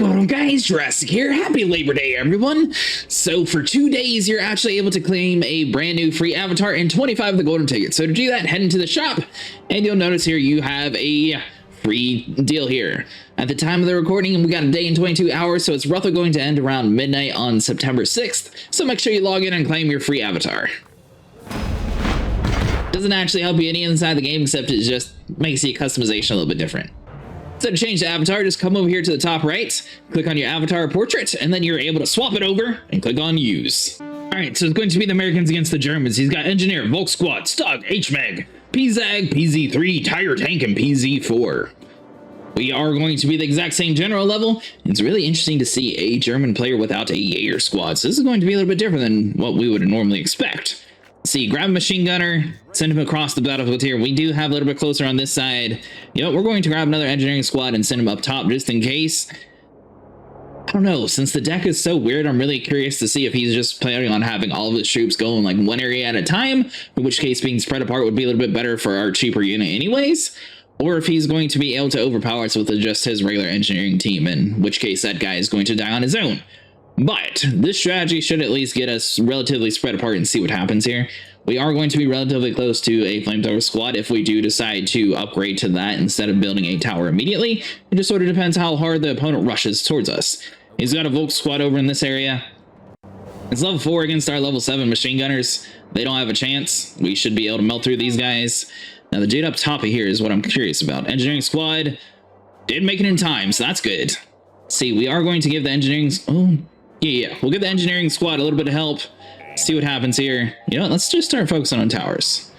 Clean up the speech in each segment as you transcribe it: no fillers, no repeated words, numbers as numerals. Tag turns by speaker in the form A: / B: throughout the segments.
A: going on, guys? Jurassic here. Happy Labor Day, everyone. So for 2 days, you're actually able to claim a brand new free avatar and 25 of the golden tickets. So to do that, head into the shop and you'll notice here you have a free deal here. At the time of the recording, we got a day and 22 hours, so it's roughly going to end around midnight on September 6th. So make sure you log in and claim your free avatar. Doesn't actually help you any inside the game, except it just makes the customization a little bit different. So to change the avatar, just come over here to the top right, click on your avatar portrait, and then you're able to swap it over and click on use. Alright, so it's going to be the Americans against the Germans. He's got Engineer, Volk Squad, Stug, HMEG, PZAG, PZ3, Tire Tank, and PZ4. We are going to be the exact same general level. It's really interesting to see a German player without a Jaeger squad. So this is going to be a little bit different than what we would normally expect. See, grab a machine gunner, send him across the battlefield here. We do have a little bit closer on this side. You know, we're going to grab another engineering squad and send him up top just in case. I don't know, since the deck is so weird, I'm really curious to see if he's just planning on having all of his troops go in like one area at a time, in which case being spread apart would be a little bit better for our cheaper unit anyways, or if he's going to be able to overpower us with just his regular engineering team, in which case that guy is going to die on his own. But this strategy should at least get us relatively spread apart and see what happens here. We are going to be relatively close to a flamethrower squad if we do decide to upgrade to that instead of building a tower immediately. It just sort of depends how hard the opponent rushes towards us. He's got a Volk squad over in this area. It's level 4 against our level 7 machine gunners. They don't have a chance. We should be able to melt through these guys. Now the dude up top of here is what I'm curious about. Engineering squad did make it in time, so that's good. See, we are going to give the engineering... Oh, yeah, we'll give the engineering squad a little bit of help. See what happens here. You know what, let's just start focusing on towers.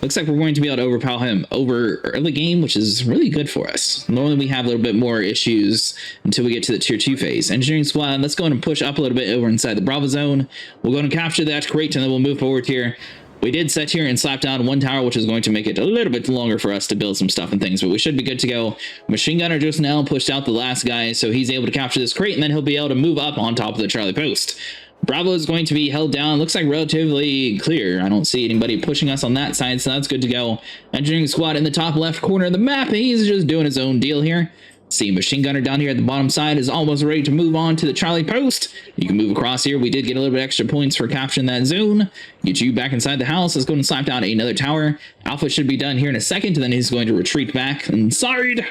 A: Looks like we're going to be able to overpower him over early game, which is really good for us. Normally we have a little bit more issues until we get to the tier 2 phase. Engineering squad, let's go and push up a little bit over inside the Bravo zone. We'll go and capture that crate and then we'll move forward here. We did set here and slap down one tower, which is going to make it a little bit longer for us to build some stuff and things, but we should be good to go. Machine gunner just now pushed out the last guy, so he's able to capture this crate, and then he'll be able to move up on top of the Charlie post. Bravo is going to be held down. Looks like relatively clear. I don't see anybody pushing us on that side, so that's good to go. Engineering squad in the top left corner of the map. He's just doing his own deal here. See, machine gunner down here at the bottom side is almost ready to move on to the Charlie post. You can move across here. We did get a little bit extra points for capturing that zone. Get you back inside the house. Let's go and slap down another tower. Alpha should be done here in a second, and then he's going to retreat back inside.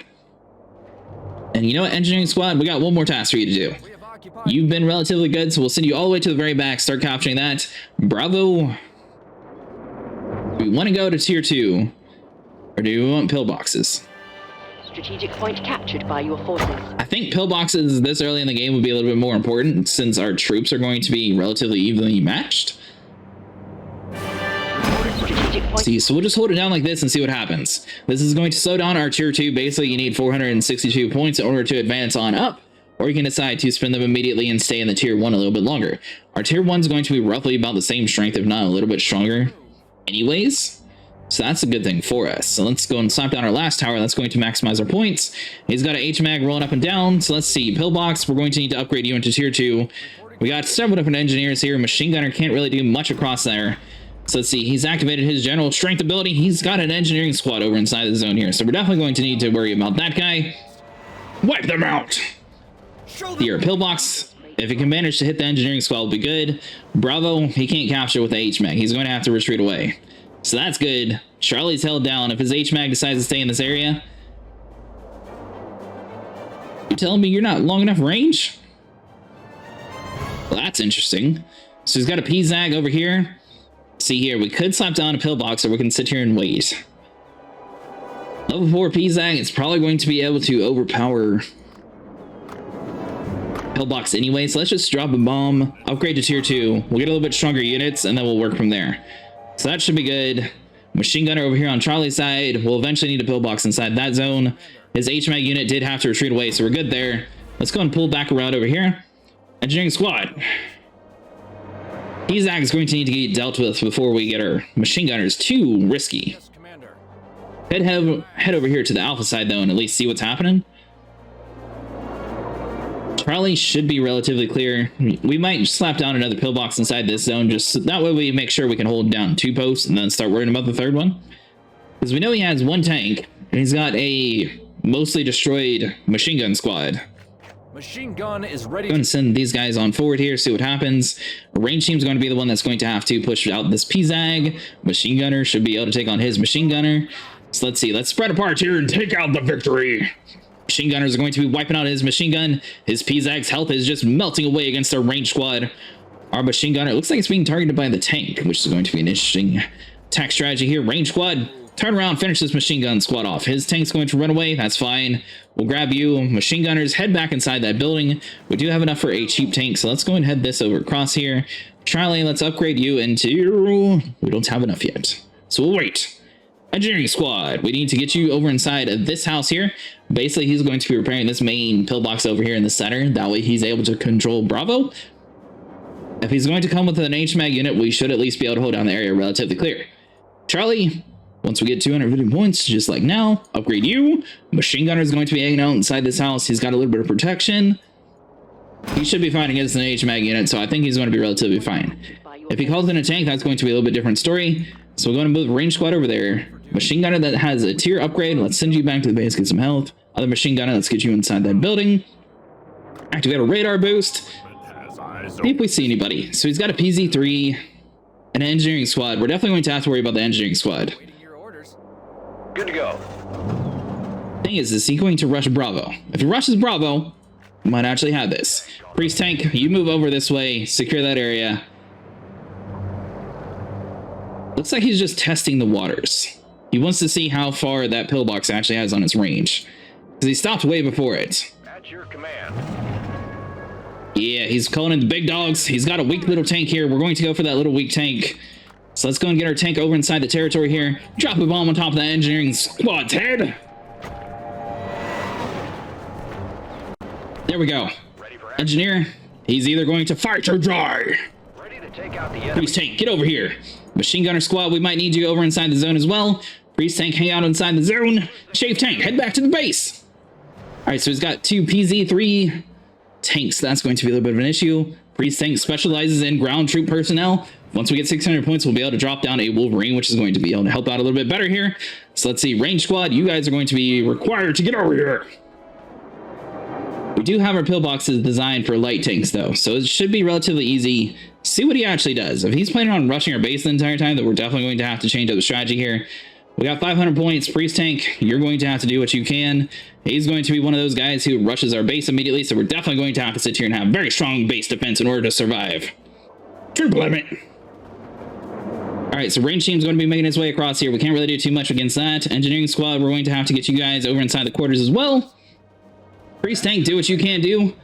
A: And you know what, engineering squad, we got one more task for you to do. You've been relatively good, so we'll send you all the way to the very back, start capturing that. Bravo. Do we want to go to tier 2, or do we want pillboxes?
B: Strategic point captured by your forces.
A: I think pillboxes this early in the game would be a little bit more important since our troops are going to be relatively evenly matched. See, so we'll just hold it down like this and see what happens. This is going to slow down our tier 2. Basically, you need 462 points in order to advance on up, or you can decide to spend them immediately and stay in the tier 1 a little bit longer. Our tier 1 is going to be roughly about the same strength, if not a little bit stronger anyways. So that's a good thing for us. So let's go and slap down our last tower. That's going to maximize our points. He's got an HMAG rolling up and down. So let's see. Pillbox, we're going to need to upgrade you into tier 2. We got several different engineers here. Machine gunner can't really do much across there. So let's see. He's activated his general strength ability. He's got an engineering squad over inside the zone here. So we're definitely going to need to worry about that guy. Wipe them out. Here, pillbox. If he can manage to hit the engineering squad, will be good. Bravo, he can't capture with the HMAG. He's going to have to retreat away. So that's good. Charlie's held down. If his HMAG decides to stay in this area, you telling me you're not long enough range? Well, that's interesting. So he's got a PZAG over here. See here, we could slap down a pillbox, or we can sit here and wait. Level 4 PZAG is probably going to be able to overpower pillbox anyway, so let's just drop a bomb, upgrade to tier 2. We'll get a little bit stronger units, and then we'll work from there. So that should be good. Machine gunner over here on Charlie's side. We'll eventually need a pillbox inside that zone. His HMAG unit did have to retreat away, so we're good there. Let's go and pull back around over here. Engineering squad. PZAG is going to need to get dealt with before we get our machine gunners too risky. Head over here to the Alpha side, though, and at least see what's happening. Charlie should be relatively clear. We might slap down another pillbox inside this zone, just so that way we make sure we can hold down 2 posts and then start worrying about the 3rd one. Because we know he has 1 tank, and he's got a mostly destroyed machine gun squad.
C: Machine gun is ready.
A: I'm going to send these guys on forward here, see what happens. Range team's going to be the one that's going to have to push out this PZAG. Machine gunner should be able to take on his machine gunner. So let's see. Let's spread apart here and take out the victory. Machine gunners are going to be wiping out his machine gun. His PZAG's health is just melting away against our range squad. Our machine gunner looks like it's being targeted by the tank, which is going to be an interesting attack strategy here. Range squad, turn around, finish this machine gun squad off. His tank's going to run away. That's fine. We'll grab you. Machine gunners, head back inside that building. We do have enough for a cheap tank, so let's go and head this over across here. Charlie, let's upgrade you into... We don't have enough yet, so we'll wait. Engineering squad, we need to get you over inside of this house here. Basically, he's going to be repairing this main pillbox over here in the center. That way he's able to control Bravo. If he's going to come with an HMAG unit, we should at least be able to hold down the area relatively clear. Charlie, once we get 250 points, just like now, upgrade you. Machine gunner is going to be hanging out inside this house. He's got a little bit of protection. He should be fine against an HMAG unit, so I think he's going to be relatively fine. If he calls in a tank, that's going to be a little bit different story. So we're going to move range squad over there. Machine gunner that has a tier upgrade. Let's send you back to the base, get some health. Other machine gunner, let's get you inside that building. Activate a radar boost. See if we see anybody. So he's got a PZ3, an engineering squad. We're definitely going to have to worry about the engineering squad.
C: Good to go.
A: Thing is he going to rush Bravo? If he rushes Bravo, we might actually have this. Priest tank, you move over this way, secure that area. Looks like he's just testing the waters. He wants to see how far that pillbox actually has on its range, because he stopped way before it.
C: At your command.
A: Yeah, he's calling in the big dogs. He's got a weak little tank here. We're going to go for that little weak tank. So let's go and get our tank over inside the territory here. Drop a bomb on top of that engineering squad's head. There we go. Engineer, he's either going to fight or die.
C: Ready to take out the enemy.
A: Priest tank, get over here. Machine gunner squad, we might need you over inside the zone as well. Priest tank, hang out inside the zone. Shave tank, head back to the base. All right, so he's got two PZ3 tanks. That's going to be a little bit of an issue. Priest tank specializes in ground troop personnel. Once we get 600 points, we'll be able to drop down a Wolverine, which is going to be able to help out a little bit better here. So let's see, range squad, you guys are going to be required to get over here. We do have our pillboxes designed for light tanks though, so it should be relatively easy. See what he actually does. If he's planning on rushing our base the entire time, then we're definitely going to have to change up the strategy here. We got 500 points. Priest tank, you're going to have to do what you can. He's going to be one of those guys who rushes our base immediately, so we're definitely going to have to sit here and have very strong base defense in order to survive. Troop limit. All right, so range team's going to be making its way across here. We can't really do too much against that. Engineering squad, we're going to have to get you guys over inside the quarters as well. Priest tank, do what you can do.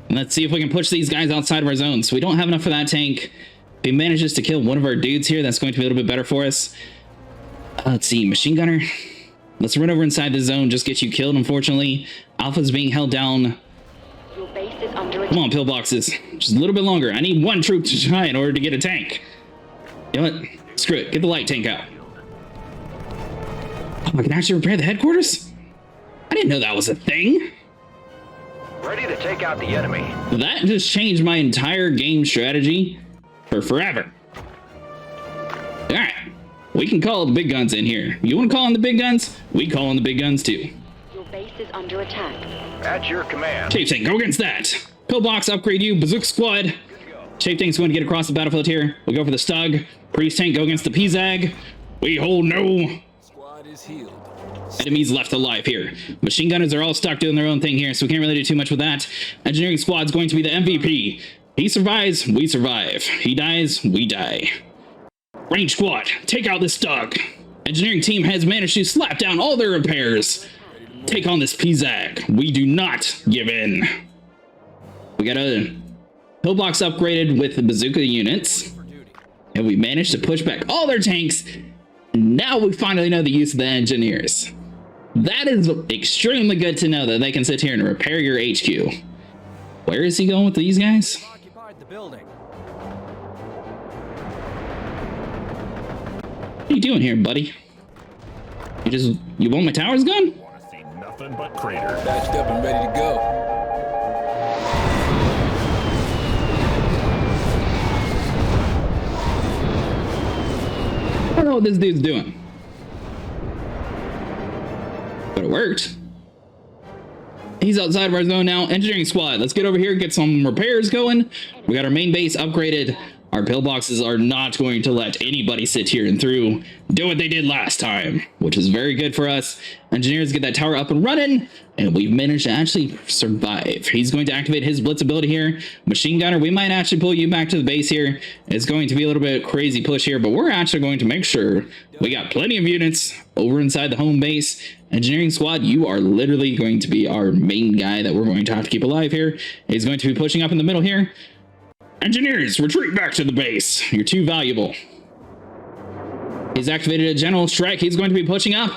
A: And let's see if we can push these guys outside of our zone. So we don't have enough for that tank. If he manages to kill one of our dudes here, that's going to be a little bit better for us. Let's see, machine gunner. Let's run over inside the zone, just get you killed, unfortunately. Alpha's being held down.
B: Your base is under attack.
A: Come on, pillboxes. Just a little bit longer. I need one troop to try in order to get a tank. You know what? Screw it. Get the light tank out. Oh, I can actually repair the headquarters? I didn't know that was a thing.
C: Ready to take out the enemy.
A: That just changed my entire game strategy for forever. All right. We can call the big guns in here. You want to call in the big guns? We call in the big guns too.
B: Your base is under attack.
C: At your command.
A: Shape tank, go against that. Pillbox, upgrade you. Bazooka squad. Shape tank's going to get across the battlefield here. We'll go for the Stug. Priest tank, go against the PZAG. We hold no.
C: Squad is healed.
A: Enemies left alive here. Machine gunners are all stuck doing their own thing here, so we can't really do too much with that. Engineering squad's going to be the MVP. He survives, we survive. He dies, we die. Range squad, take out this Stug. Engineering team has managed to slap down all their repairs. Take on this PZAG. We do not give in. We got a pillbox upgraded with the bazooka units. And we managed to push back all their tanks. And now we finally know the use of the engineers. That is extremely good to know that they can sit here and repair your HQ. Where is he going with these guys?
C: Occupied the building.
A: What are you doing here, buddy? You want my towers gone?
D: Want to see nothing but crater.
E: Patched up and ready to go.
A: I don't know what this dude's doing. But it worked. He's outside of our zone now. Engineering squad, let's get over here, get some repairs going. We got our main base upgraded. Our pillboxes are not going to let anybody sit here and do what they did last time, which is very good for us. Engineers get that tower up and running, and we've managed to actually survive. He's going to activate his blitz ability here. Machine gunner, we might actually pull you back to the base here. It's going to be a little bit crazy push here, but we're actually going to make sure we got plenty of units over inside the home base. Engineering squad, you are literally going to be our main guy that we're going to have to keep alive here. He's going to be pushing up in the middle here. Engineers, retreat back to the base. You're too valuable. He's activated a general strike. He's going to be pushing up.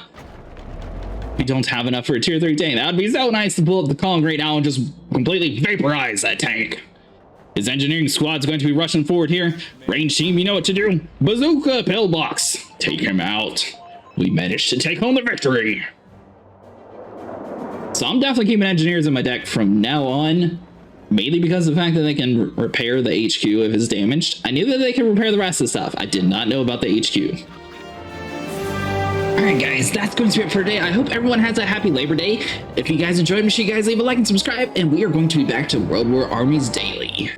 A: We don't have enough for a tier 3 tank. That would be so nice to pull up the Kong right now and just completely vaporize that tank. His engineering squad's going to be rushing forward here. Range team, you know what to do. Bazooka pillbox. Take him out. We managed to take home the victory. So I'm definitely keeping engineers in my deck from now on. Mainly because of the fact that they can repair the HQ if it's damaged. I knew that they could repair the rest of the stuff. I did not know about the HQ. Alright guys, that's going to be it for today. I hope everyone has a happy Labor Day. If you guys enjoyed, make sure you guys leave a like and subscribe. And we are going to be back to World War Armies daily.